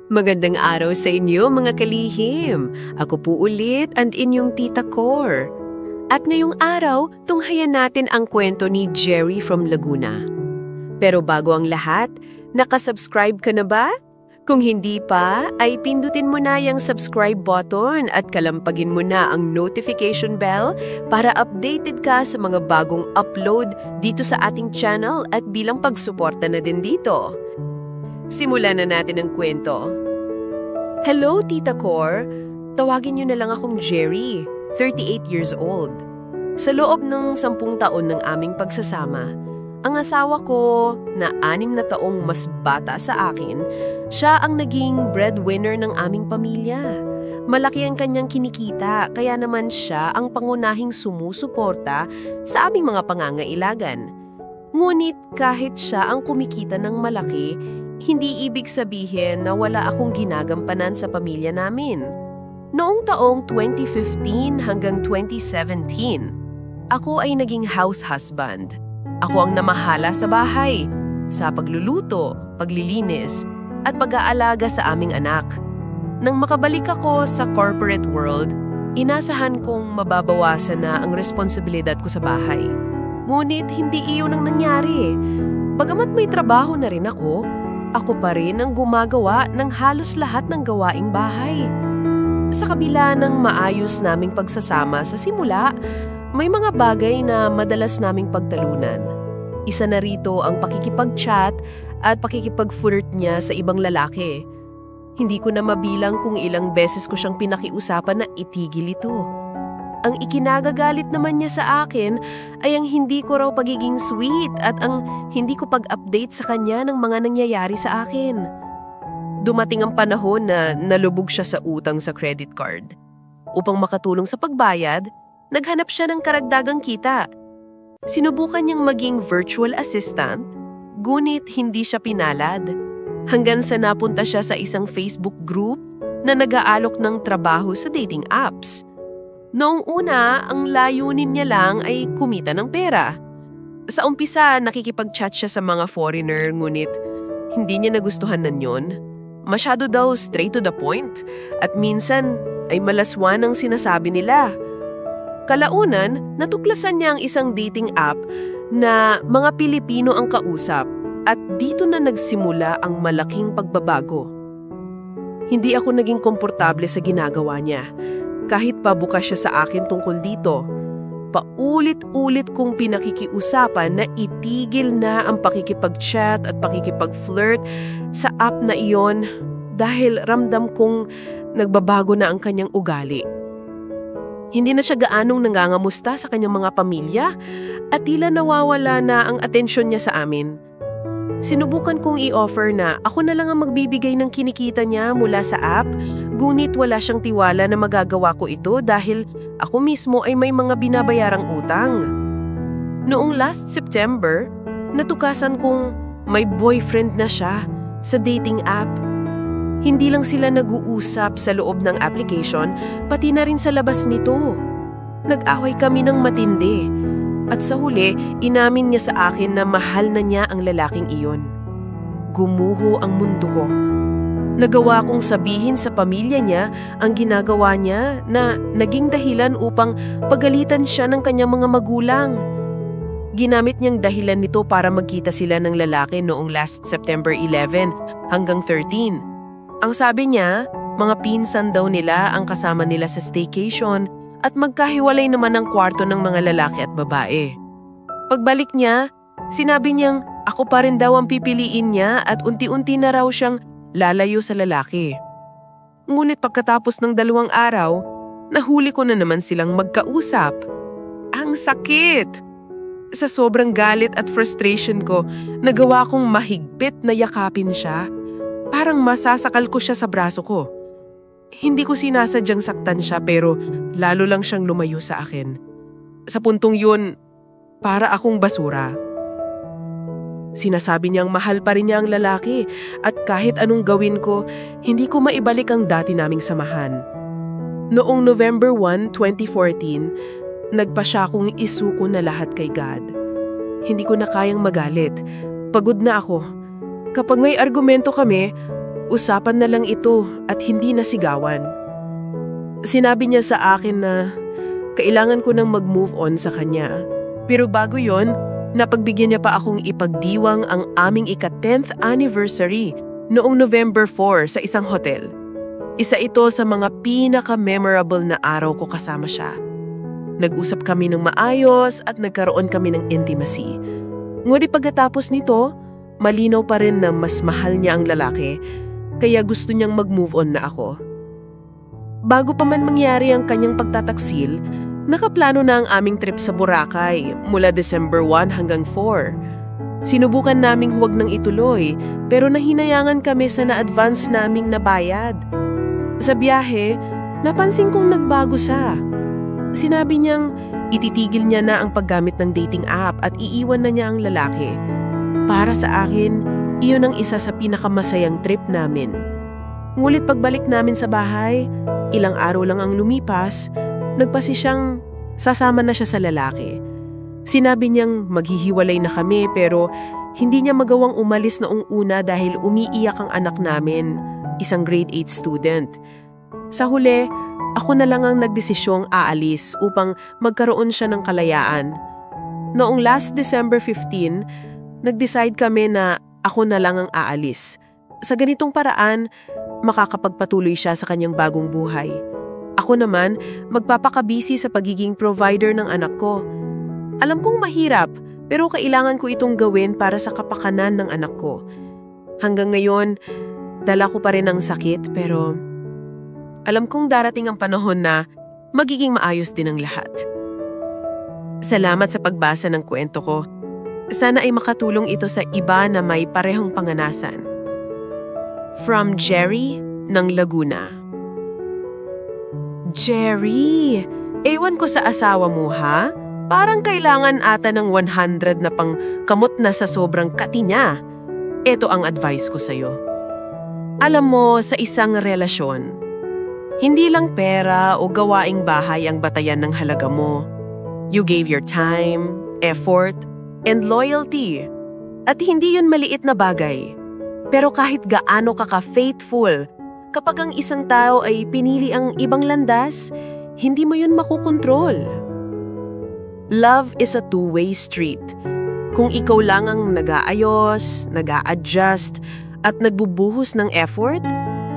Magandang araw sa inyo mga kalihim. Ako po ulit ang inyong Tita Cor. At ngayong araw, tunghayan natin ang kwento ni Jerry from Laguna. Pero bago ang lahat, nakasubscribe ka na ba? Kung hindi pa, ay pindutin mo na yung subscribe button at kalampagin mo na ang notification bell para updated ka sa mga bagong upload dito sa ating channel at bilang pagsuporta na din dito. Simulan na natin ang kwento. Hello, Tita Cor. Tawagin niyo na lang akong Jerry, 38 years old. Sa loob ng 10 taon ng aming pagsasama, ang asawa ko na 6 na taong mas bata sa akin, siya ang naging breadwinner ng aming pamilya. Malaki ang kanyang kinikita, kaya naman siya ang pangunahing sumusuporta sa aming mga pangangailangan. Ngunit kahit siya ang kumikita ng malaki, hindi ibig sabihin na wala akong ginagampanan sa pamilya namin. Noong taong 2015 hanggang 2017, ako ay naging house husband. Ako ang namahala sa bahay, sa pagluluto, paglilinis, at pag-aalaga sa aming anak. Nang makabalik ako sa corporate world, inasahan kong mababawasan na ang responsibilidad ko sa bahay. Ngunit hindi iyon ang nangyari. Bagamat may trabaho na rin ako pa rin ang gumagawa ng halos lahat ng gawaing bahay. Sa kabila ng maayos naming pagsasama sa simula, may mga bagay na madalas naming pagtalunan. Isa na rito ang pakikipag-chat at pakikipag-flirt niya sa ibang lalaki. Hindi ko na mabilang kung ilang beses ko siyang pinakiusapan na itigil ito. Ang ikinagagalit naman niya sa akin ay ang hindi ko raw pagiging sweet at ang hindi ko pag-update sa kanya ng mga nangyayari sa akin. Dumating ang panahon na nalubog siya sa utang sa credit card. Upang makatulong sa pagbayad, naghanap siya ng karagdagang kita. Sinubukan niyang maging virtual assistant, ngunit hindi siya pinalad. Hanggang sa napunta siya sa isang Facebook group na nag-aalok ng trabaho sa dating apps. Noong una, ang layunin niya lang ay kumita ng pera. Sa umpisa, nakikipag-chat siya sa mga foreigner, ngunit hindi niya nagustuhan na yun. Masyado daw straight to the point at minsan ay malaswan ang sinasabi nila. Kalaunan, natuklasan niya ang isang dating app na mga Pilipino ang kausap at dito na nagsimula ang malaking pagbabago. Hindi ako naging komportable sa ginagawa niya. Kahit pabukas siya sa akin tungkol dito, paulit-ulit kong pinakikiusapan na itigil na ang pakikipag-chat at pakikipag-flirt sa app na iyon dahil ramdam kong nagbabago na ang kanyang ugali. Hindi na siya gaanong nangangamusta sa kanyang mga pamilya at tila nawawala na ang atensyon niya sa amin. Sinubukan kong i-offer na ako na lang ang magbibigay ng kinikita niya mula sa app, ngunit wala siyang tiwala na magagawa ko ito dahil ako mismo ay may mga binabayarang utang. Noong last September, natukasan kong may boyfriend na siya sa dating app. Hindi lang sila nag-uusap sa loob ng application, pati na rin sa labas nito. Nag-away kami ng matindi. At sa huli, inamin niya sa akin na mahal na niya ang lalaking iyon. Gumuho ang mundo ko. Nagawa kong sabihin sa pamilya niya ang ginagawa niya na naging dahilan upang pagalitan siya ng kanyang mga magulang. Ginamit niyang dahilan nito para magkita sila ng lalaki noong last September 11 hanggang 13. Ang sabi niya, mga pinsan daw nila ang kasama nila sa staycation at magkahiwalay naman ang kwarto ng mga lalaki at babae. Pagbalik niya, sinabi niyang ako pa rin daw ang pipiliin niya at unti-unti na raw siyang lalayo sa lalaki. Ngunit pagkatapos ng 2 araw, nahuli ko na naman silang magkausap. Ang sakit! Sa sobrang galit at frustration ko, nagawa kong mahigpit na yakapin siya. Parang masasakal ko siya sa braso ko. Hindi ko sinasadyang saktan siya pero lalo lang siyang lumayo sa akin. Sa puntong yun, para akong basura. Sinasabi niyang mahal pa rin niya ang lalaki at kahit anong gawin ko, hindi ko maibalik ang dati naming samahan. Noong November 1, 2014, nagpa siya kong isuko na lahat kay God. Hindi ko na kayang magalit. Pagod na ako. Kapag may argumento kami, Usapan na lang ito at hindi na sigawan. Sinabi niya sa akin na kailangan ko nang mag-move on sa kanya. Pero bago yon, napagbigyan niya pa akong ipagdiwang ang aming ika-10th anniversary noong November 4 sa isang hotel. Isa ito sa mga pinaka-memorable na araw ko kasama siya. Nag-usap kami ng maayos at nagkaroon kami ng intimacy. Ngunit pagkatapos nito, malinaw pa rin na mas mahal niya ang lalaki, kaya gusto niyang mag-move on na ako. Bago pa man mangyari ang kanyang pagtataksil, nakaplano na ang aming trip sa Boracay mula December 1 hanggang 4. Sinubukan naming huwag nang ituloy, pero nahinayangan kami sa na-advance naming nabayad. Sa biyahe, napansin kong nagbago siya. Sinabi niyang ititigil niya na ang paggamit ng dating app at iiwan na niya ang lalaki. Para sa akin, iyon ang isa sa pinakamasayang trip namin. Ngulit pagbalik namin sa bahay, ilang araw lang ang lumipas, nagpasi siyang sasama na siya sa lalaki. Sinabi niyang maghihiwalay na kami pero hindi niya magawang umalis noong una dahil umiiyak ang anak namin, isang grade 8 student. Sa huli, ako na lang ang nagdesisyong aalis upang magkaroon siya ng kalayaan. Noong last December 15, nag-decide kami na ako na lang ang aalis. Sa ganitong paraan, makakapagpatuloy siya sa kanyang bagong buhay. Ako naman, magpapakabisi sa pagiging provider ng anak ko. Alam kong mahirap, pero kailangan ko itong gawin para sa kapakanan ng anak ko. Hanggang ngayon, dala ko pa rin ang sakit pero alam kong darating ang panahon na magiging maayos din ang lahat. Salamat sa pagbasa ng kwento ko. Sana ay makatulong ito sa iba na may parehong panganasan. From Jerry ng Laguna. Jerry, ewan ko sa asawa mo ha? Parang kailangan ata ng 100 na pang kamot na sa sobrang kati niya. Ito ang advice ko sa'yo. Alam mo, sa isang relasyon, hindi lang pera o gawaing bahay ang batayan ng halaga mo. You gave your time, effort, and loyalty. At hindi yun maliit na bagay. Pero kahit gaano ka-faithful, kapag ang isang tao ay pinili ang ibang landas, hindi mo yun makukontrol. Love is a two-way street. Kung ikaw lang ang nag-aayos, nag-a-adjust, at nagbubuhos ng effort,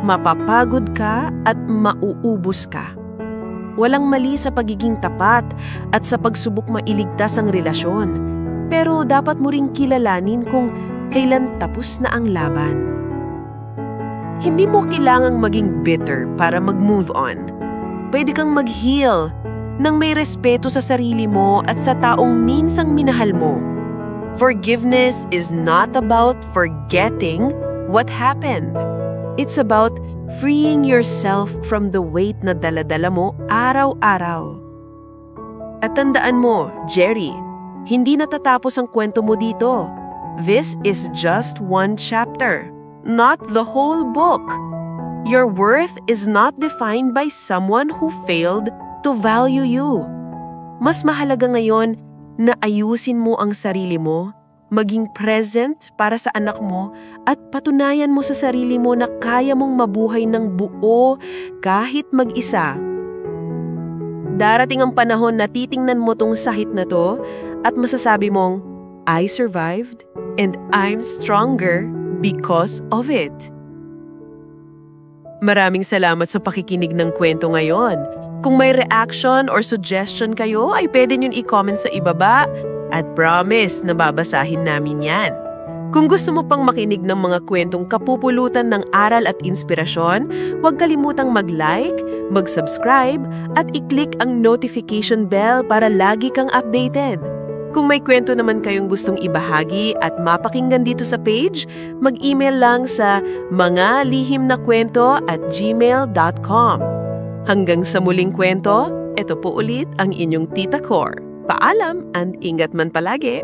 mapapagod ka at mauubos ka. Walang mali sa pagiging tapat at sa pagsubok mailigtas ang relasyon. Pero dapat mo ring kilalanin kung kailan tapos na ang laban. Hindi mo kailangang maging bitter para mag-move on. Pwede kang mag-heal nang may respeto sa sarili mo at sa taong minsang minahal mo. Forgiveness is not about forgetting what happened. It's about freeing yourself from the weight na dala-dala mo araw-araw. At tandaan mo, Jerry, hindi natatapos ang kwento mo dito. This is just one chapter, not the whole book. Your worth is not defined by someone who failed to value you. Mas mahalaga ngayon na ayusin mo ang sarili mo, maging present para sa anak mo at patunayan mo sa sarili mo na kaya mong mabuhay ng buo kahit mag-isa. Darating ang panahon na titingnan mo tong sakit na to at masasabi mong, I survived and I'm stronger because of it. Maraming salamat sa pakikinig ng kwento ngayon. Kung may reaction or suggestion kayo ay pwede nyo i-comment sa ibaba at promise na babasahin namin yan. Kung gusto mo pang makinig ng mga kwentong kapupulutan ng aral at inspirasyon, huwag kalimutang mag-like, mag-subscribe at i-click ang notification bell para lagi kang updated. Kung may kwento naman kayong gustong ibahagi at mapakinggan dito sa page, mag-email lang sa mangalihimnakwento@gmail.com. Hanggang sa muling kwento, ito po ulit ang inyong Tita Cor. Paalam and ingat man palagi!